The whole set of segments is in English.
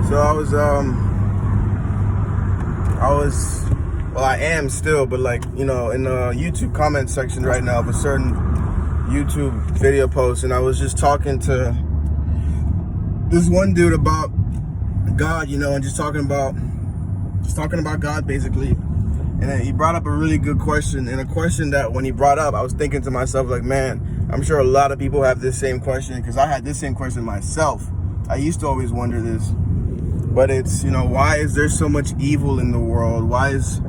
So I am still, but like, in the YouTube comment section right now of a certain YouTube video post, and I was just talking to this one dude about God, and just talking about God basically. And then he brought up a really good question, and a question that when he brought up, I was thinking to myself, like, man, I'm sure a lot of people have this same question, because I had this same question myself. I used to always wonder this. But it's, why is there so much evil in the world? Why is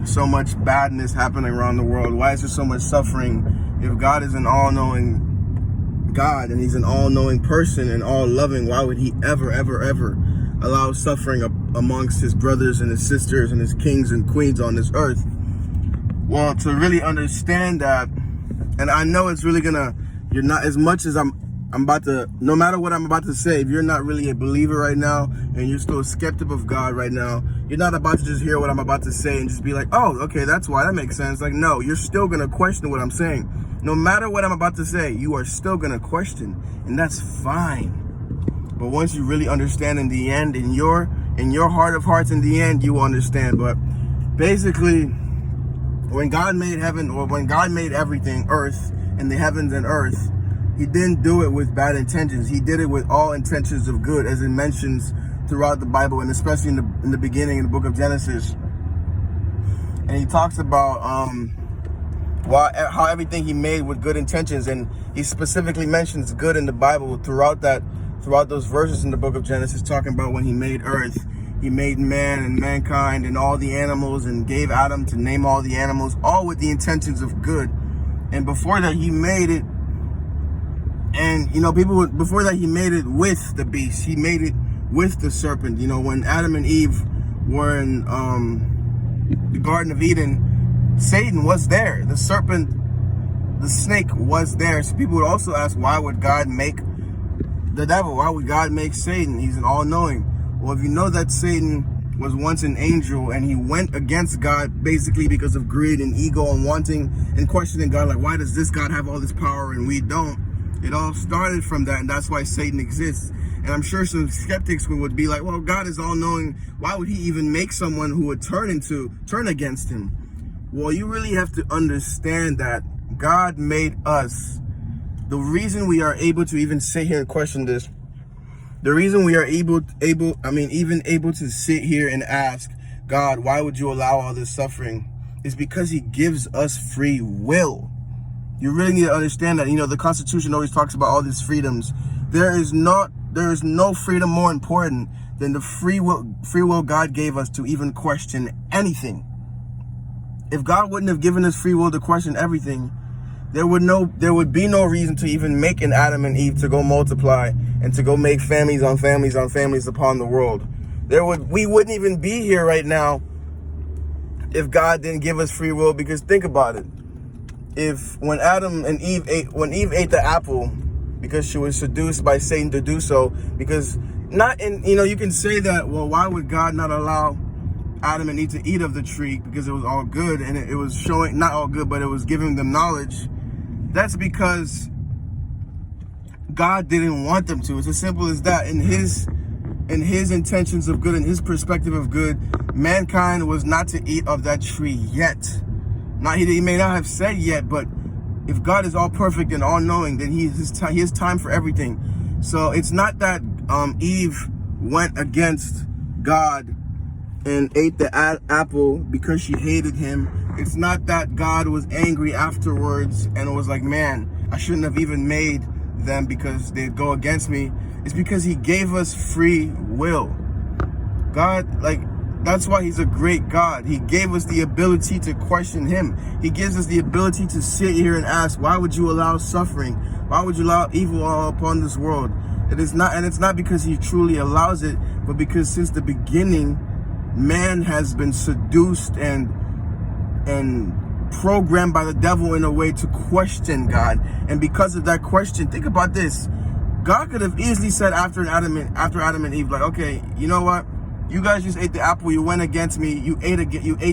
so much badness happening around the world? Why is there so much suffering? If God is an all-knowing God and he's an all-knowing person and all-loving, why would he ever, ever, ever allow suffering amongst his brothers and his sisters and his kings and queens on this earth? Well, to really understand that, and I know it's really you're not, as much as I'm about to, no matter what I'm about to say, if you're not really a believer right now and you're still skeptic of God right now, you're not about to just hear what I'm about to say and just be like, oh, okay, that's why, that makes sense. Like, no, you're still going to question what I'm saying. No matter what I'm about to say, you are still going to question, and that's fine. But once you really understand in the end, in your heart of hearts, in the end, you will understand. But basically, when God made heaven, or when God made everything, earth, and the heavens and earth, he didn't do it with bad intentions. He did it with all intentions of good, as it mentions throughout the Bible, and especially in the beginning, in the book of Genesis. And he talks about how everything he made with good intentions, and he specifically mentions good in the Bible throughout those verses in the book of Genesis, talking about when he made earth, he made man and mankind and all the animals, and gave Adam to name all the animals, all with the intentions of good. And before that, he made it. And, before that, he made it with the beast. He made it with the serpent. When Adam and Eve were in the Garden of Eden, Satan was there. The serpent, the snake was there. So people would also ask, why would God make the devil? Why would God make Satan? He's an all-knowing. Well, if you know that Satan was once an angel, and he went against God basically because of greed and ego and wanting and questioning God, like, why does this God have all this power and we don't? It all started from that, and that's why Satan exists. And I'm sure some skeptics would be like, well, God is all-knowing. Why would he even make someone who would turn against him? Well, you really have to understand that God made us. The reason we are able to even sit here and question this, the reason we are even able to sit here and ask God, why would you allow all this suffering, is because he gives us free will. You really need to understand that. The Constitution always talks about all these freedoms. There is no freedom more important than the free will God gave us to even question anything. If God wouldn't have given us free will to question everything, there would be no reason to even make an Adam and Eve to go multiply and to go make families on families on families upon the world. We wouldn't even be here right now if God didn't give us free will. Because think about it. When Eve ate the apple because she was seduced by Satan to do so, because you can say that, well, why would God not allow Adam and Eve to eat of the tree? Because it was all good, and it was showing, not all good, but it was giving them knowledge. That's because God didn't want them to. It's as simple as that. In his intentions of good, in his perspective of good, mankind was not to eat of that tree yet. He may not have said yet, but if God is all perfect and all knowing, then he has time for everything. So it's not that Eve went against God and ate the apple because she hated him. It's not that God was angry afterwards and was like, man, I shouldn't have even made them because they go against me. It's because he gave us free will. God, that's why he's a great God. He gave us the ability to question him. He gives us the ability to sit here and ask, why would you allow suffering? Why would you allow evil all upon this world? It's not because he truly allows it, but because since the beginning, man has been seduced and programmed by the devil in a way to question God. And because of that question, think about this. God could have easily said after Adam and Eve, like, okay, you know what? You guys just ate the apple. You went against me. You ate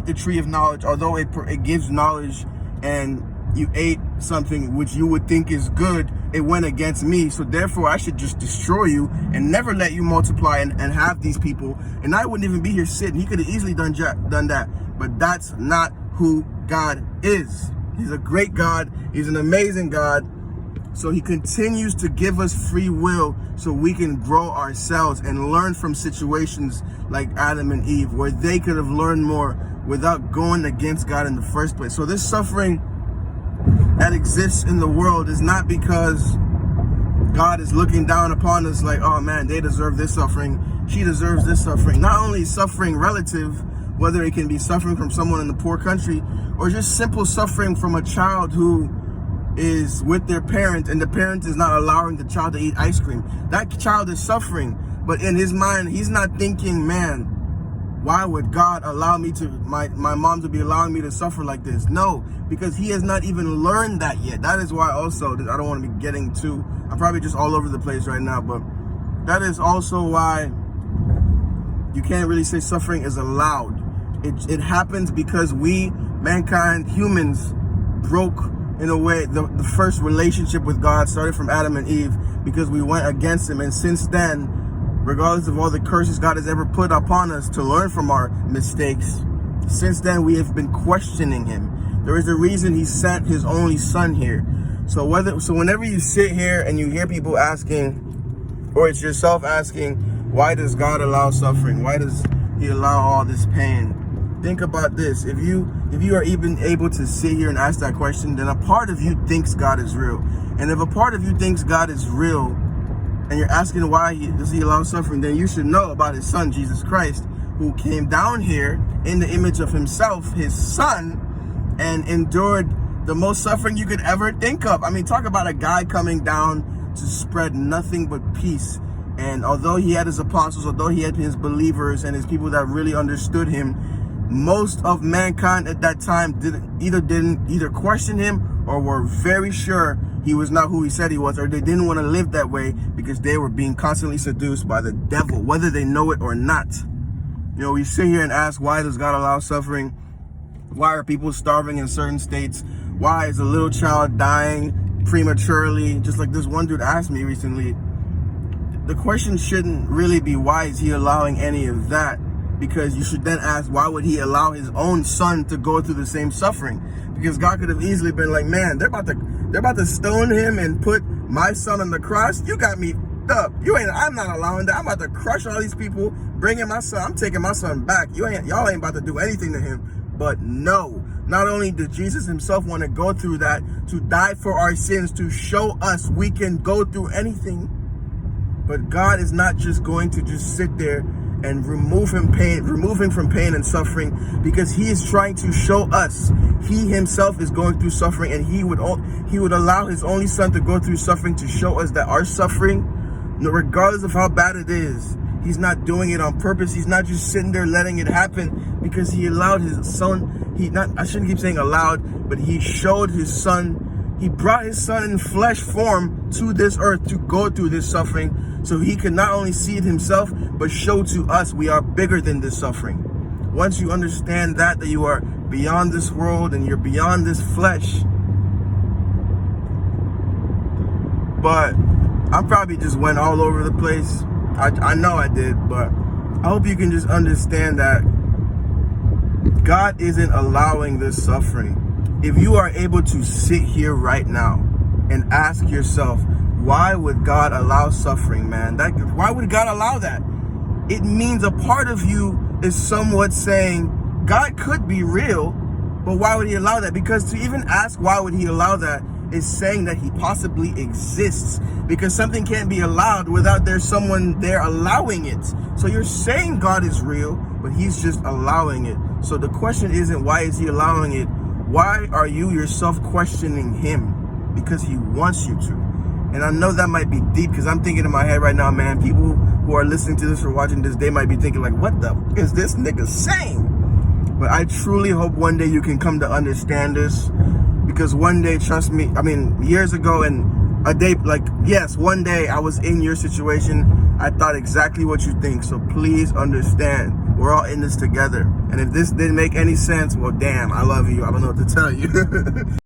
the tree of knowledge. Although it gives knowledge and you ate something which you would think is good, it went against me, so therefore I should just destroy you and never let you multiply and have these people, and I wouldn't even be here sitting. He could have easily done that, but that's not who God is. He's a great God. He's an amazing God. So he continues to give us free will so we can grow ourselves and learn from situations like Adam and Eve, where they could have learned more without going against God in the first place. So this suffering that exists in the world is not because God is looking down upon us like, oh man, they deserve this suffering, she deserves this suffering. Not only suffering relative, whether it can be suffering from someone in a poor country or just simple suffering from a child who is with their parent and the parent is not allowing the child to eat ice cream. That child is suffering, but in his mind, he's not thinking, man, why would God allow me to, my mom to be allowing me to suffer like this? No, because he has not even learned that yet. That is why also, I don't want to be getting too, I'm probably just all over the place right now, but that is also why you can't really say suffering is allowed. It happens because we, mankind, humans, broke, in a way, the first relationship with God started from Adam and Eve because we went against him. And since then, regardless of all the curses God has ever put upon us to learn from our mistakes, since then we have been questioning him. There is a reason he sent his only son here. So whenever you sit here and you hear people asking, or it's yourself asking, why does God allow suffering? Why does he allow all this pain? Think about this. If you are even able to sit here and ask that question, then a part of you thinks God is real. And if a part of you thinks God is real, and you're asking why does he allow suffering, then you should know about his son, Jesus Christ, who came down here in the image of himself, his son, and endured the most suffering you could ever think of. I mean, talk about a guy coming down to spread nothing but peace. And although he had his apostles, although he had his believers and his people that really understood him, most of mankind at that time didn't either question him or were very sure he was not who he said he was, or they didn't want to live that way because they were being constantly seduced by the devil, whether they know it or not. You know, we sit here and ask, why does God allow suffering? Why are people starving in certain states? Why is a little child dying prematurely? Just like this one dude asked me recently. The question shouldn't really be, why is he allowing any of that? Because you should then ask, why would he allow his own son to go through the same suffering? Because God could have easily been like, man, they're about to stone him and put my son on the cross. You got me up. I'm not allowing that. I'm about to crush all these people, bringing my son. I'm taking my son back. Y'all ain't about to do anything to him. But no, not only did Jesus himself want to go through that, to die for our sins, to show us we can go through anything, but God is not just going to just sit there and remove him from pain and suffering, because he is trying to show us he himself is going through suffering, and he would allow his only son to go through suffering to show us that our suffering, regardless of how bad it is, he's not doing it on purpose. He's not just sitting there letting it happen, because he allowed his son, I shouldn't keep saying allowed, but he showed his son, he brought his son in flesh form to this earth to go through this suffering, so he can not only see it himself, but show to us we are bigger than this suffering. Once you understand that you are beyond this world and you're beyond this flesh. But I probably just went all over the place. I know I did, but I hope you can just understand that God isn't allowing this suffering. If you are able to sit here right now and ask yourself, why would God allow suffering, man? Why would God allow that? It means a part of you is somewhat saying, God could be real, but why would he allow that? Because to even ask why would he allow that is saying that he possibly exists, because something can't be allowed without there's someone there allowing it. So you're saying God is real, but he's just allowing it. So the question isn't why is he allowing it? Why are you yourself questioning him? Because he wants you to. And I know that might be deep, because I'm thinking in my head right now, man, people who are listening to this or watching this, they might be thinking like, what the f is this nigga saying? But I truly hope one day you can come to understand this, because one day, trust me, I mean, years ago, and a day, like, yes, one day I was in your situation. I thought exactly what you think. So please understand, we're all in this together. And if this didn't make any sense, well, damn, I love you. I don't know what to tell you.